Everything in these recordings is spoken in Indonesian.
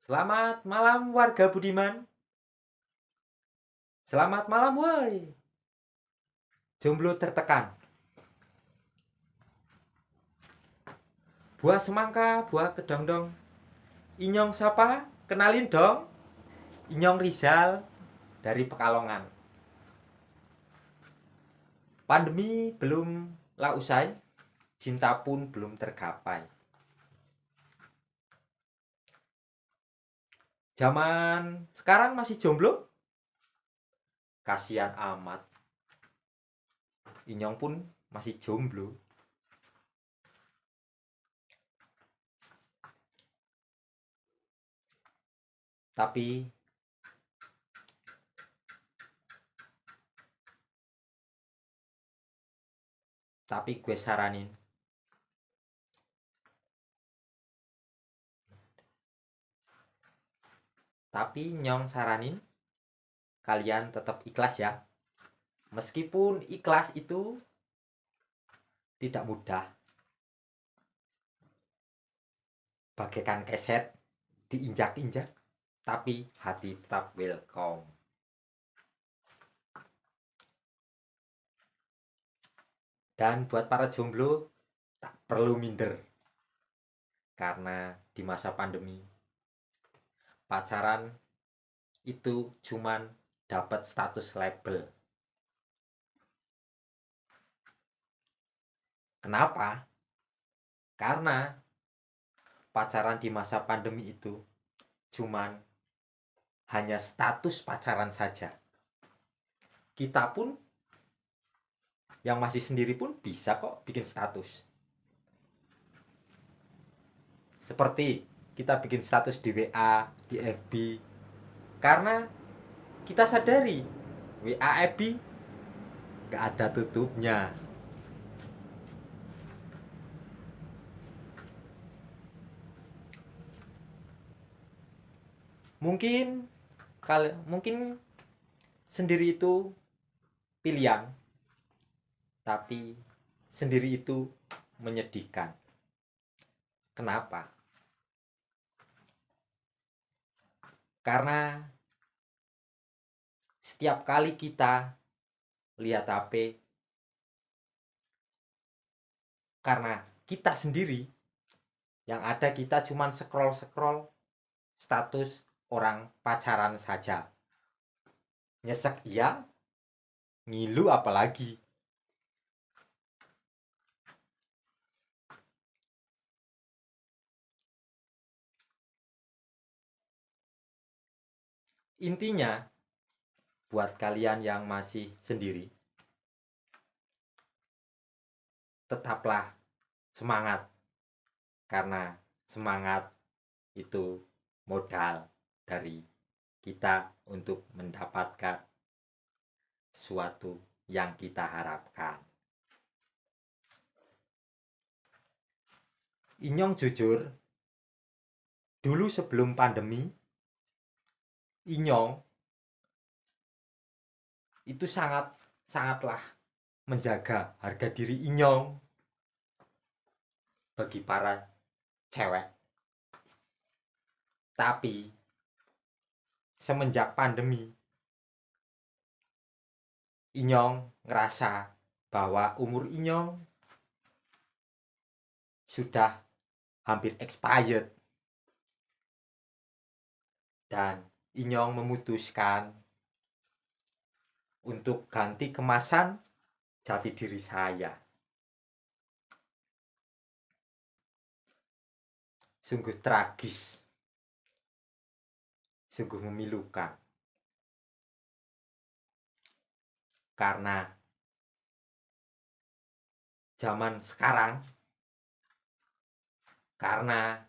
Selamat malam warga Budiman. Selamat malam woi. Jomblo tertekan. Buah semangka, buah kedongdong. Inyong siapa? Kenalin dong. Inyong Rizal dari Pekalongan. Pandemi belum lah usai, cinta pun belum tergapai. Zaman sekarang masih jomblo? Kasihan amat. Inyong pun masih jomblo. Tapi gue saranin, nyong saranin kalian tetap ikhlas ya. Meskipun ikhlas itu tidak mudah, bagaikan keset diinjak-injak, tapi hati tetap welcome. Dan buat para jomblo, tak perlu minder, karena di masa pandemi pacaran itu cuman dapat status label. Kenapa? Karena pacaran di masa pandemi itu cuman hanya status pacaran saja. Kita pun yang masih sendiri pun bisa kok bikin status. Seperti kita bikin status di WA, di FB. Karena kita sadari WA, FB gak ada tutupnya. Mungkin sendiri itu pilihan, tapi sendiri itu menyedihkan. Kenapa? Karena setiap kali kita lihat HP, karena kita sendiri, yang ada kita cuman scroll status orang pacaran saja. Nyesek iya, ngilu apalagi. Intinya, buat kalian yang masih sendiri, tetaplah semangat, karena semangat itu modal dari kita untuk mendapatkan sesuatu yang kita harapkan. Inyong jujur, dulu sebelum pandemi, Inyong itu sangatlah menjaga harga diri Inyong bagi para cewek. Tapi semenjak pandemi, Inyong ngerasa bahwa umur Inyong sudah hampir expired, dan Inyong memutuskan untuk ganti kemasan jati diri saya. Sungguh tragis, sungguh memilukan, karena zaman sekarang, karena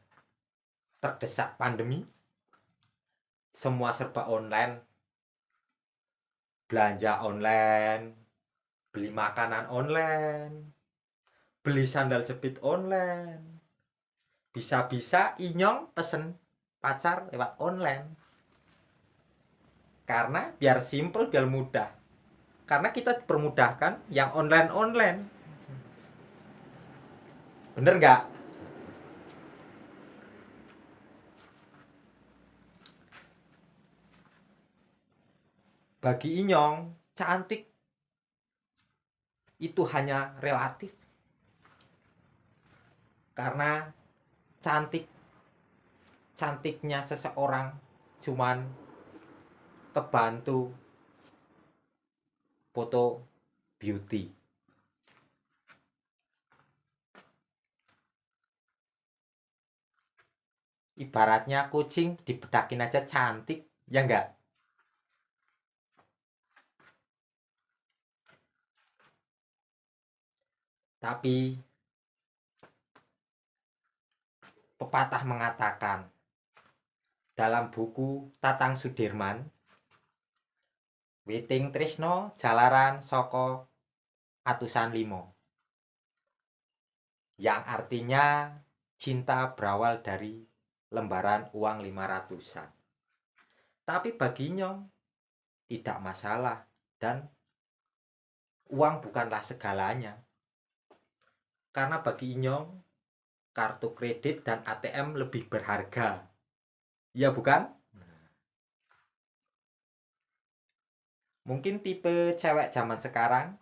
terdesak pandemi, semua serba online, belanja online, beli makanan online, beli sandal jepit online. Bisa-bisa Inyong pesen pacar lewat online. Karena biar simple, biar mudah. Karena kita dipermudahkan yang online. Bener nggak? bagi Inyong, cantik itu hanya relatif. Karena cantiknya seseorang cuman kebantu foto beauty. Ibaratnya kucing dibedakin aja cantik, ya enggak? Tapi pepatah mengatakan dalam buku Tatang Sudirman, Witing Trisno jalaran saka atusan limo, yang artinya cinta berawal dari lembaran uang 500-an. Tapi bagi Inyong tidak masalah, dan uang bukanlah segalanya. Karena bagi Inyong kartu kredit dan ATM lebih berharga. Ya bukan? Mungkin tipe cewek zaman sekarang,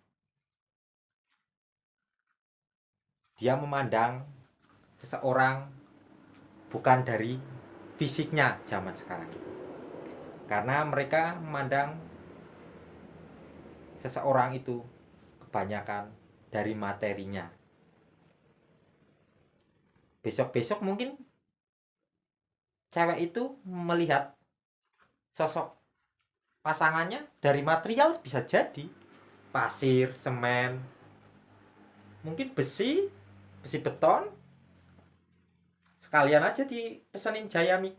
dia memandang seseorang bukan dari fisiknya zaman sekarang. Karena mereka memandang seseorang itu kebanyakan dari materinya. Besok-besok mungkin cewek itu melihat sosok pasangannya dari material, bisa jadi pasir, semen, mungkin besi beton, sekalian aja dipesenin Jayami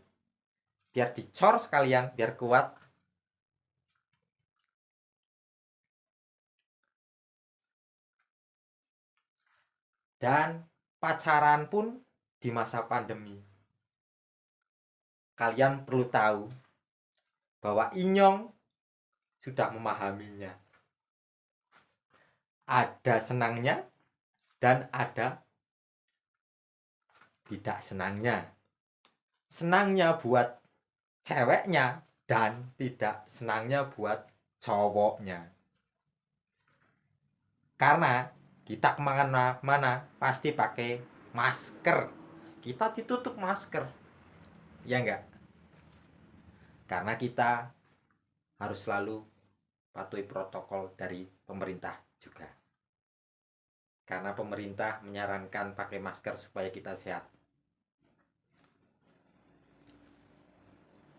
biar dicor sekalian, biar kuat. Dan pacaran pun di masa pandemi, kalian perlu tahu bahwa Inyong sudah memahaminya. Ada senangnya dan ada tidak senangnya. Senangnya buat ceweknya dan tidak senangnya buat cowoknya. Karena kita kemana-mana pasti pakai masker. Kita ditutup masker, ya enggak? Karena kita harus selalu patuhi protokol dari pemerintah juga. Karena pemerintah menyarankan pakai masker supaya kita sehat.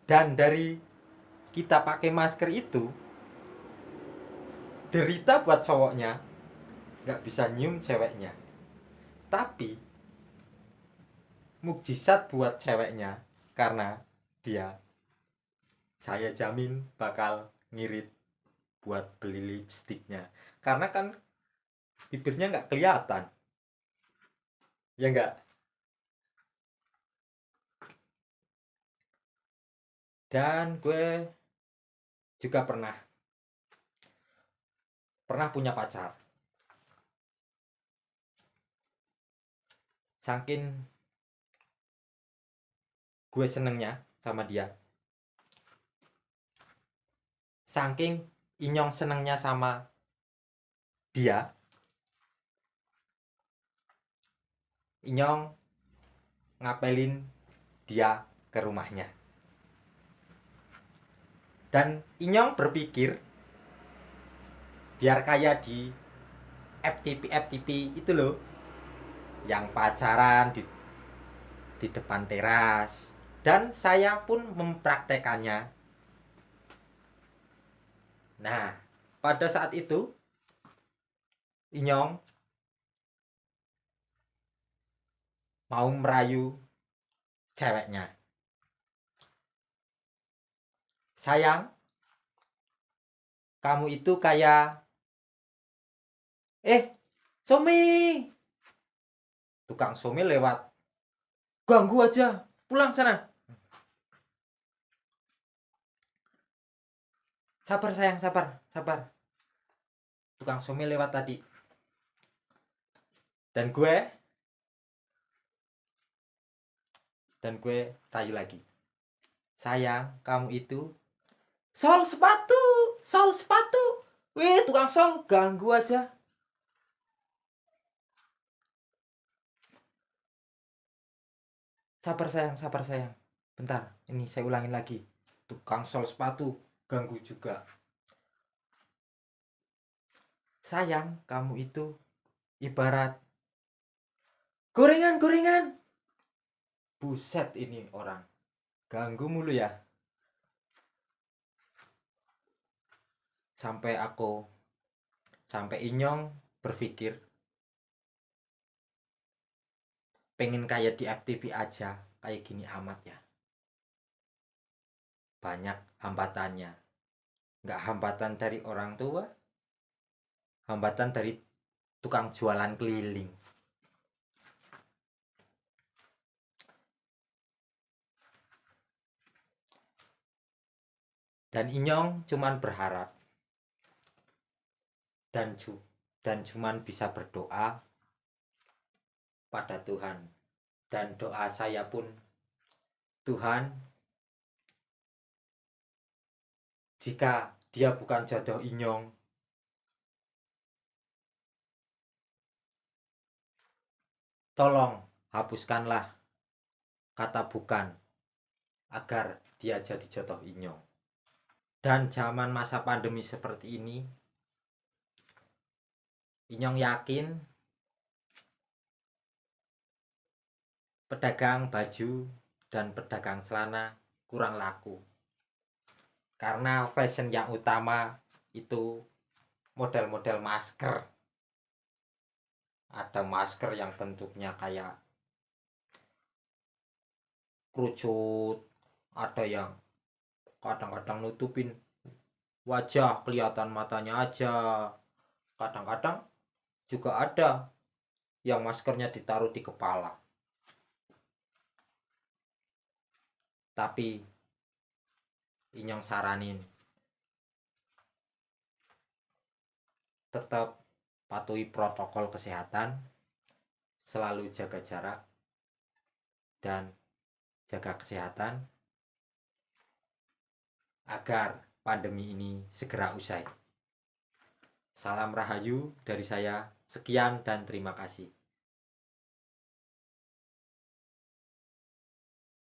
Dan dari kita pakai masker itu, derita buat cowoknya, nggak bisa nyium ceweknya. Tapi mukjizat buat ceweknya, karena saya jamin bakal ngirit buat beli lipstiknya. Karena kan bibirnya nggak kelihatan, ya nggak? Dan gue juga pernah punya pacar. Saking gue senengnya sama dia, saking Inyong senengnya sama dia, Inyong ngapelin dia ke rumahnya. Dan Inyong berpikir biar kayak di FTP itu loh, yang pacaran di depan teras. Dan saya pun mempraktekannya. Nah, pada saat itu Inyong mau merayu ceweknya. Sayang, kamu itu kayak Somi. Tukang Somi lewat, ganggu aja, pulang sana. Sabar sayang, sabar. Tukang Somi lewat tadi. Dan gue rayu lagi. Sayang, kamu itu sol sepatu. sol sepatu. Wih, tukang sol ganggu aja. Sabar sayang. Bentar, ini saya ulangin lagi. Tukang sol sepatu ganggu juga. Sayang, kamu itu ibarat gorengan. Buset, ini orang ganggu mulu ya. Sampai Inyong berpikir pengen kayak di FTV aja, kayak gini amat ya. Banyak hambatannya. Nggak hambatan dari orang tua, hambatan dari tukang jualan keliling. Dan Inyong cuman berharap dan cuman bisa berdoa pada Tuhan. Dan doa saya pun, Tuhan, jika dia bukan jodoh Inyong, tolong hapuskanlah kata bukan agar dia jadi jodoh Inyong. Dan zaman masa pandemi seperti ini, Inyong yakin pedagang baju dan pedagang celana kurang laku. Karena fashion yang utama itu model-model masker. Ada masker yang bentuknya kayak kerucut, ada yang kadang-kadang nutupin wajah, kelihatan matanya aja. Kadang-kadang juga ada yang maskernya ditaruh di kepala. Tapi Inyong saranin tetap patuhi protokol kesehatan, selalu jaga jarak dan jaga kesehatan agar pandemi ini segera usai. Salam Rahayu dari saya. Sekian dan terima kasih.